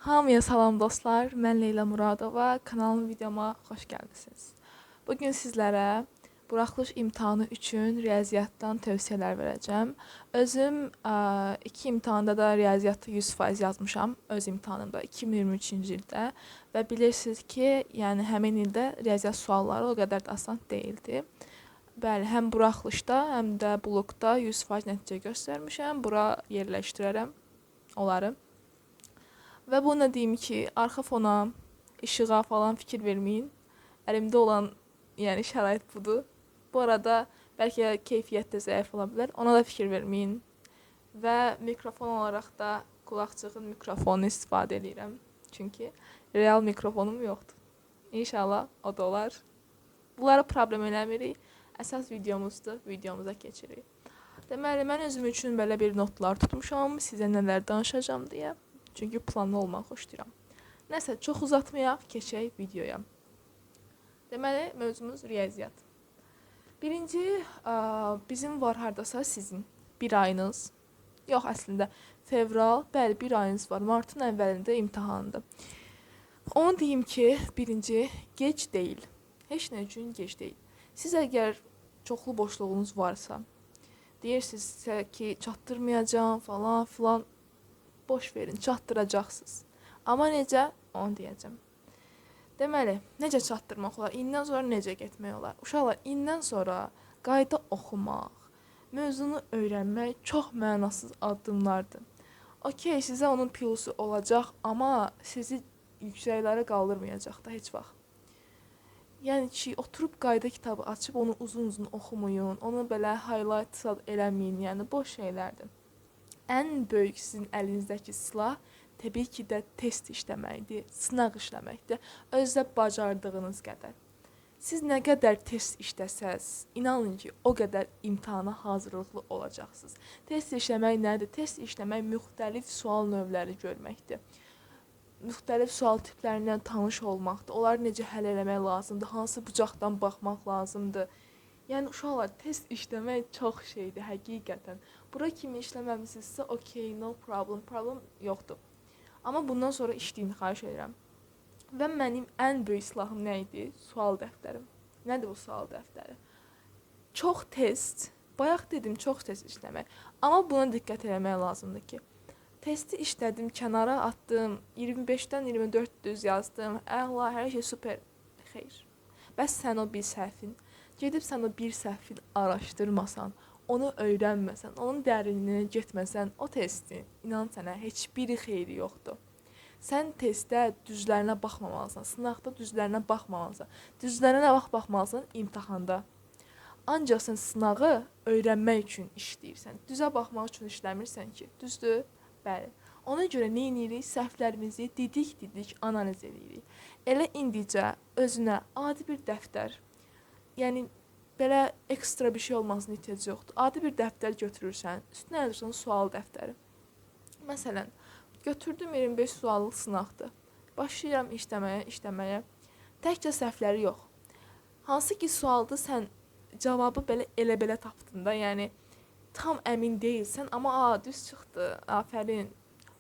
Hamıya salam dostlar, mən Leyla Muradova, kanalım videoma xoş gəldiniz. Bugün sizlərə buraxılış imtahanı üçün riyaziyyatdan tövsiyələr verəcəm. Özüm 2 imtahanda da riyaziyyatı 100% yazmışam, öz imtahanımda 2023-cü ildə və bilirsiniz ki, yəni həmin ildə riyaziyyat sualları o qədər də asan deyildi. Bəli, həm buraxılışda, həm də blokda 100% nəticə göstərmişəm. Bura yerləşdirərəm onları. Və bunu deyim ki, arxa fona, işığa falan fikir verməyin. Əlimdə olan şərait budur. Bu arada bəlkə keyfiyyət də zəif ola bilər. Ona da fikir verməyin. Və mikrofon olaraq da qulaqçığın mikrofonu istifadə edirəm. Çünki real mikrofonum yoxdur. İnşallah o da olar. Bunlara problem eləmirik. Əsas videomuzdur. Videomuza keçirik. Deməli, mən özüm üçün belə bir notlar tutmuşam. Sizə nələr danışacağam deyə. Çünki planlı olmağı xoşlayıram. Nəsə, çox uzatmayaq, keçək videoya. Deməli, mövzumuz riyaziyyat. Birinci, bizim var hardasa sizin bir ayınız. Yox, əslində, fevral, bəli, bir ayınız var. Martın əvvəlində imtahandır. Onu deyim ki, birinci, gec deyil. Heç nə üçün gec deyil. Siz əgər çoxlu boşluğunuz varsa, deyirsinizsə ki, çatdırmayacağım falan filan, boş verin, çatdıracaqsınız. Amma necə? Onu deyəcəm. Deməli, necə çatdırmaq olar? İndən sonra necə getmək olar? Uşaqlar, indən sonra qayda oxumaq, mövzunu öyrənmək çox mənasız addımlardır. Okey, sizə onun pilusu olacaq, amma sizi yüksəklərə qaldırmayacaq da heç vaxt. Yəni ki, oturub qayda kitabı açıb onu uzun-uzun oxumayın, onu belə highlight eləməyin, yəni boş şeylərdir. Ən böyük sizin əlinizdəki silah təbii ki də test işləməkdir, sınaq işləməkdir, özdə bacardığınız qədər. Siz nə qədər test işləsəz, inanın ki, o qədər imtahana hazırlıqlı olacaqsınız. Test işləmək nədir? Test işləmək müxtəlif sual növləri görməkdir. Müxtəlif sual tiplərindən tanış olmaqdır. Onları necə həll eləmək lazımdır, hansı bucaqdan baxmaq lazımdır. Yəni, uşaqlar, test işləmək çox şeydir, həqiqətən. Bura kimi işləməmişsinizsə, okey, no problem, problem yoxdur. Amma bundan sonra işləyin, xahiş edirəm. Və mənim ən böyük silahım nə idi? Sual dəftərim. Nədir bu sual dəftəri? Çox test, bayaq dedim, çox test işləmək. Amma buna diqqət eləmək lazımdır ki, testi işlədim, kənara atdım, 25-dən 24 düz yazdım, əla, hər şey super, xeyr. Bəs sən o bir səhvin, gedib sən o bir səhvin araşdırmasan, onu öyrənməsən, onun dərinliyinə getməsən, o testin, inan sənə, heç biri xeyri yoxdur. Sən testdə düzlərinə baxmamalısan, sınaqda düzlərinə baxmamalısan, düzlərinə baxmalısan imtahanda. Ancaq sən sınağı öyrənmək üçün işləyirsən, düzə baxmaq üçün işləmirsən ki, düzdür? Bəli. Ona görə nə edirik? Səhvlərimizi didik-didik analiz edirik. Elə indicə özünə adi bir dəftər, yəni belə ekstra bir şey olmasının ehtiyacı yoxdur. Adi bir dəftər götürürsən, üstünə yazırsan sual dəftəri. Məsələn, götürdüm 25 suallıq sınaqdır. Başlayıram işləməyə. Təkcə səhvləri yox. Hansı ki sualda sən cavabı elə-belə tapdın da, yəni tam əmin deyilsən, amma düz çıxdı, afərin.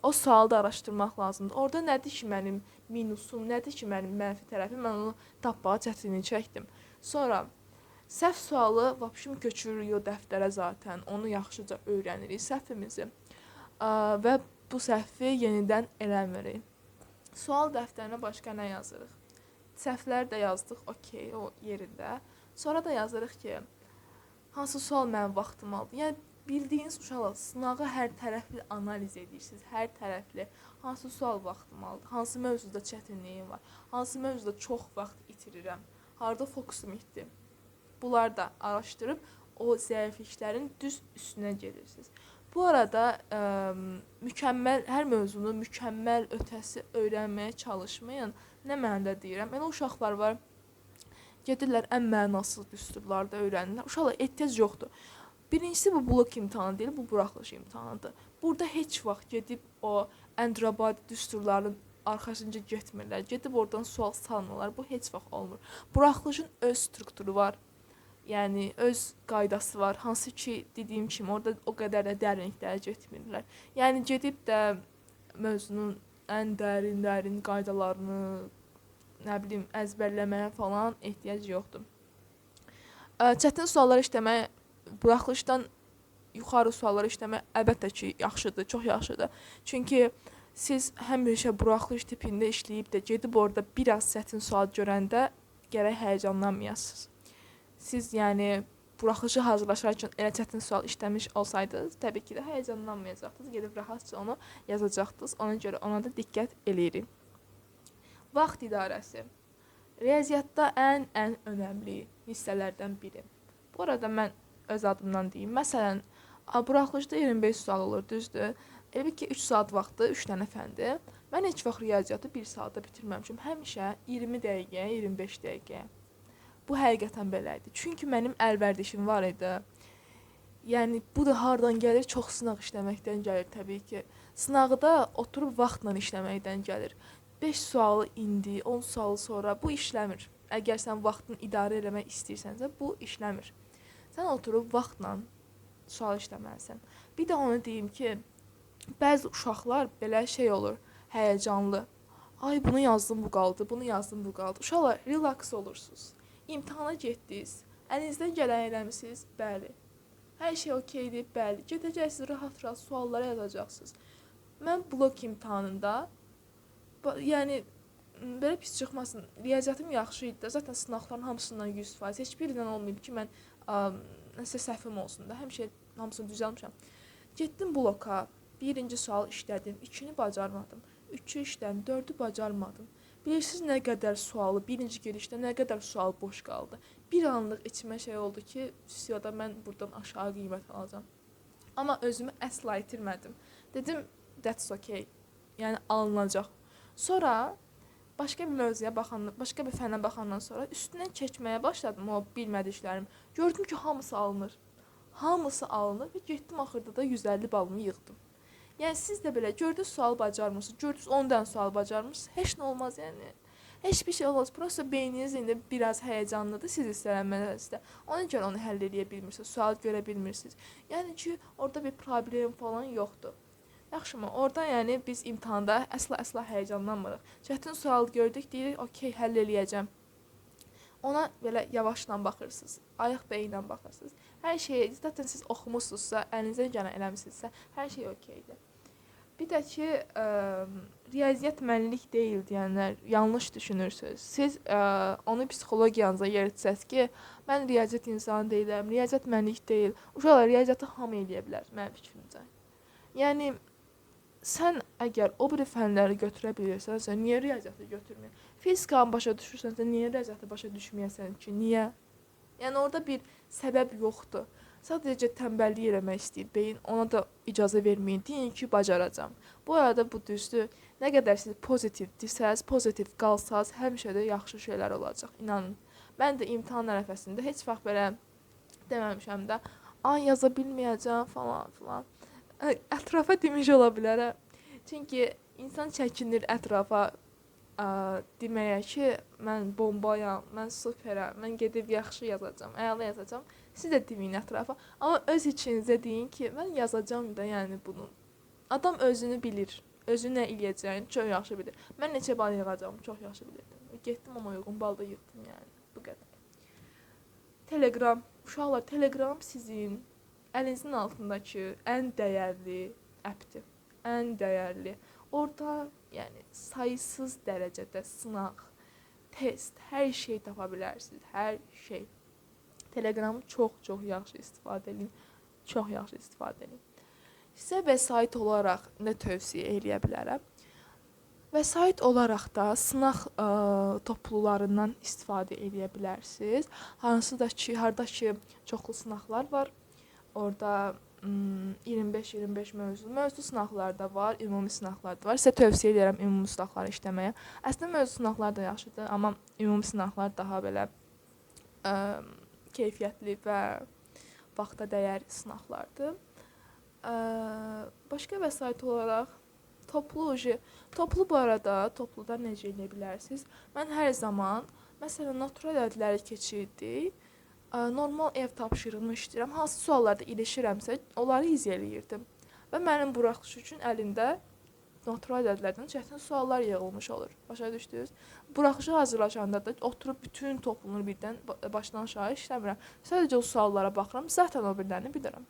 O sualı da araşdırmaq lazımdır. Orada nədir ki mənim minusum, nədir ki mənim mənfi tərəfim, mən onu tapmağa çətinlik çəkdim. Sonra səhv sualı vəbşim köçürürük o dəftərə zaten. Onu yaxşıca öyrənirik səhvimizi və bu səhvi yenidən eləmirik. Sual dəftərinə başqa nə yazırıq? Səhvlər də yazdıq, okey, o yerində. Sonra da yazırıq ki, hansı sual mənim vaxtım aldı? Yəni, bildiyiniz uşaqlar, sınağı hər tərəfli analiz edirsiniz, hər tərəfli. Hansı sual vaxtım aldı? Hansı mövzuda çətinliyim var? Hansı mövzuda çox vaxt itirirəm? Harada fokusum itdi? Bunları da araşdırıb o zəifliklərin düz üstünə gelirsiniz. Bu arada hər mövzunu mükəmməl ötəsi öyrənməyə çalışmayın. Nə mənada deyirəm? Elə uşaqlar var, gedirlər ən mənasız düsturlarda öyrənirlər. Uşaqlar, ehtiyac yoxdur. Birincisi, bu blok imtahanı deyil, bu buraxılış imtahanıdır. Burada heç vaxt gedib o əndrabadi düsturların arxasınca getmirlər. Gedib oradan sual salmırlar. Bu heç vaxt olmur. Buraxılışın öz strukturu var. Yəni, öz qaydası var. Hansı ki, dediyim kimi, orada o qədər də dərinliklərə getmirlər. Yəni, gedib də mövzunun ən dərin qaydalarını, nə bilim, əzbərləməyə falan ehtiyac yoxdur. Çətin suallar işləmək, buraxılışdan yuxarı suallar işləmək əlbəttə ki, yaxşıdır, çox yaxşıdır. Çünki siz həmişə buraxılış tipində işləyib də gedib orada biraz çətin sual görəndə gərək həyəcanlanmayasınız. Siz yəni buraxılışı hazırlaşarkən elə çətin sual işləmiş olsaydınız, təbii ki də həyəcanlanmayacaqdınız. Gedib rahatca onu yazacaqdınız. Ona görə ona da diqqət eləyirik. Vaxt idarəsi. Riyaziyyatda ən önəmli hissələrdən biri. Bu arada mən öz adımdan deyim. Məsələn, buraxılışda 25 sual olur, düzdür? Elə ki 3 saat vaxtı, 3 dənə fəndir. Mən heç vaxt riyaziyyatı 1 saatda bitirməmişəm. Həmişə 20 dəqiqə, 25 dəqiqə. Bu həqiqətən belə idi. Çünki mənim əl vərdişim var idi. Yəni bu da hardan gəlir? Çox sınaq işləməkdən gəlir təbii ki. Sınağı da oturub vaxtla işləməkdən gəlir. 5 sualı indi, 10 sualı sonra bu işləmir. Əgər sən vaxtını idarə eləmək istəyirsənsə, bu işləmir. Sən oturub vaxtla sual işləməlisən. Bir də onu deyim ki, bəzi uşaqlar belə şey olur, həyəcanlı. Ay bunu yazdım, bu qaldı, bunu yazdım, bu qaldı. Uşaqlar relax olursunuz. İmtahana getdiniz, əlinizdən gələni eləmisiniz, bəli. Hər şey okeydir, bəli. Gedəcəksiniz, rahat-rahat suallara yazacaqsınız. Mən blok imtahanında yəni belə pis çıxmasın. Riyaziyyatım yaxşı idi. Zaten sınaqların hamısından 100%. Heç birindən olmayıb ki, mən nəsə səhvim olsun da. Həmişə hamısını düzəlmişəm. Getdim bloka. Birinci sual işlədim. 2-ni bacarmadım. 3-ü işlədim. 4-ü bacarmadım. Bilirsiniz nə qədər sualı, birinci girişdə nə qədər sual boş qaldı. Bir anlıq içimə şey oldu ki, üstədə mən buradan aşağı qiymət alacağam. Amma özümü əsla itirmədim. Dedim, that's okay. Yəni alınacaq. Sonra başqa bir mövzuya baxandan, başqa bir fənə baxandan sonra üstündən keçməyə başladım o bilmədiklərim. Gördüm ki, hamısı alınır. Hamısı alınır və getdim axırda da 150 balımı yığdım. Yəni siz də belə gördünüz sual bacarmırsınız, gördünüz 10 dənə sual bacarmırsınız, heç nə olmaz yəni. Heç bir şey olmaz. Prosta beyniniz indi biraz həyəcanlıdır siz istənilməsinizdə. Ona görə onu həll edə bilmirsiniz, sual görə bilmirsiniz. Yəni ki, orada bir problem falan yoxdur. Yaxşımı? Orada yəni biz imtahanda əsla həyəcanlanmırıq. Çətin sual gördük, deyirik, okey, həll eləyəcəm. Ona belə yavaşla baxırsınız, ayaq bəyinlə baxırsınız. Hər şey, zaten siz oxumusunuzsa, əlinizdən gələn eləmisinizsə, hər şey okeydir. Bir də ki, riyaziyyat mənlik deyil deyənlər yanlış düşünürsünüz. Siz onu psixologiyanıza yeritsəz ki, mən riyaziyyat insanı deyiləm, riyaziyyat mənlik deyil. Uşaqlar riyaziyyatı hamı eləyə bilər, mənim fikrimcə. Yəni, sən əgər o biri fənləri götürə bilirsənsə, niyə riyaziyyatı götürməyək? Fizikanı başa düşürsənsə, niyə riyaziyyatı başa düşməyəsən ki? Niyə? Yəni, orada bir səbəb yoxdur. Sadəcə tənbəllik eləmək istəyir beyin. Ona da icazə verməyin. Deyin ki, bacaracam. Bu arada bu düzdür. Nə qədər siz pozitivdirсəz, pozitiv qalsaz, həmişə də yaxşı şeylər olacaq. İnanın. Mən də imtahan ərəfəsində heç vaxt belə deməmişəm də, ay yaza bilməyəcəm falan filan. Ətrafa demiş ola bilər. Çünki insan çəkinir ətrafa deməyə ki, mən bombayam, mən superəm, mən gedib yaxşı yazacağam, əla yazacağam. Siz də deməyin ətrafa. Amma öz içinizə deyin ki, mən yazacağam da, yəni bunu. Adam özünü bilir, özü nə eləyəcəyini çox yaxşı bilir. Mən neçə bal yığacağımı çox yaxşı bilirdim. Getdim amma uyğun balda yığdım, yəni bu qədər. Telegram, uşaqlar, Telegram sizin əlinizin altındakı ən dəyərli appdir. Ən dəyərli. Orada yəni sayısız dərəcədə sınaq, test, hər şey tapa bilərsiniz. Hər şey. Telegramı çox yaxşı istifadə edin. Çox yaxşı istifadə edin. Sizə vəsait olaraq nə tövsiyə eləyə bilərəm? Vəsait olaraq da sınaq toplularından istifadə eləyə bilərsiniz. Hansıda ki, harda ki çoxlu sınaqlar var. Orada 25 mövzu sınaqlar da var, ümumi sınaqlar da var. Sizə tövsiyə edirəm ümumi sınaqları işləməyə. Əslində mövzu sınaqlar da yaxşıdır, amma ümumi sınaqlar daha belə keyfiyyətli və vaxta dəyər sınaqlardır. Başqa vəsait olaraq toplu bu arada, topluda necə edə bilərsiniz? Mən hər zaman, məsələn, natural ədləri keçirdik. Normal ev tapşırığımı işləyirəm. Hansı suallarda ilişirəmsə, onları izləyirdim. Və mənim buraxılış üçün əlimdə natural ədədlərdən çətin suallar yığılmış olur. Başa düşdünüz? Buraxışı hazırlaşanda da oturub bütün toplunu birdən başdan aşağı işləmirəm. Sadəcə o suallara baxıram, zaten o birlərini bilirəm.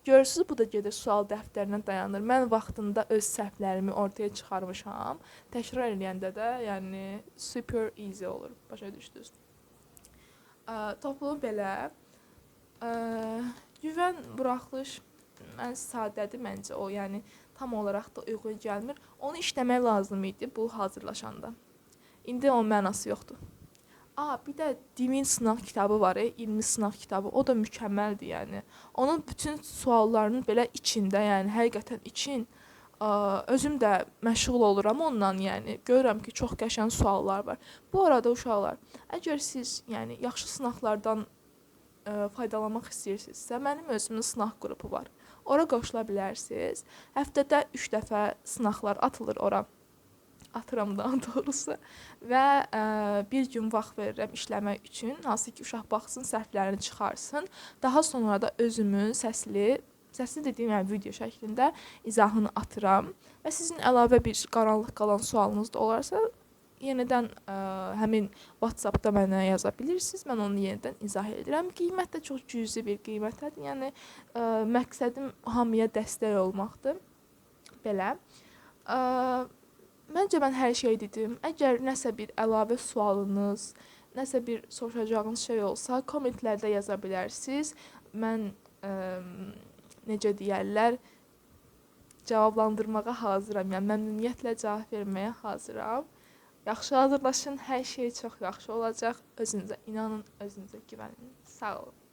Görürsüz, bu da gedir sual dəftərinə dayanır. Mən vaxtında öz səhvlərimi ortaya çıxarmışam. Təkrar eləyəndə də, yəni super easy olur. Başa düşdünüz? Toplu belə. Güvən buraxılış sadədir məncə o, yəni tam olaraq da uyğun gəlmir. Onu işləmək lazım idi bu hazırlaşanda. İndi onun mənası yoxdur. Bir də Divin sınaq kitabı var, 20 sınaq kitabı. O da mükəmməldir, yəni. Onun bütün suallarının belə içində, yəni həqiqətən için özüm də məşğul oluram ondan, yəni görürəm ki, çox qəşəng suallar var. Bu arada uşaqlar, əgər siz yəni yaxşı sınaqlardan faydalanmaq istəyirsinizsə, mənim özümün sınaq qrupu var. Ora qoşula bilərsiniz. Həftədə 3 dəfə sınaqlar atılır ora. Atıram daha doğrusu və bir gün vaxt verirəm işləmək üçün, hansı ki uşaq baxsın, səhvlərini çıxarsın. Daha sonra da özümün səsli dediyim yəni video şəklində izahını atıram və sizin əlavə bir qaranlıq qalan sualınız da olarsa, yenidən həmin WhatsApp-da mənə yaza bilirsiniz. Mən onu yenidən izah edirəm. Qiymət də çox cüzi bir qiymətdir. Yəni məqsədim hamıya dəstək olmaqdır. Belə. Məncə mən hər şey dedim. Əgər nəsə bir əlavə sualınız, nəsə bir soruşacağınız şey olsa, kommentlərdə yaza bilərsiniz. Mən necə deyərlər, cavablandırmağa hazıram. Yəni məmnuniyyətlə cavab verməyə hazıram. Yaxşı hazırlaşın, hər şey çox yaxşı olacaq. Özünüzə inanın, özünüzə güvənin. Sağ olun.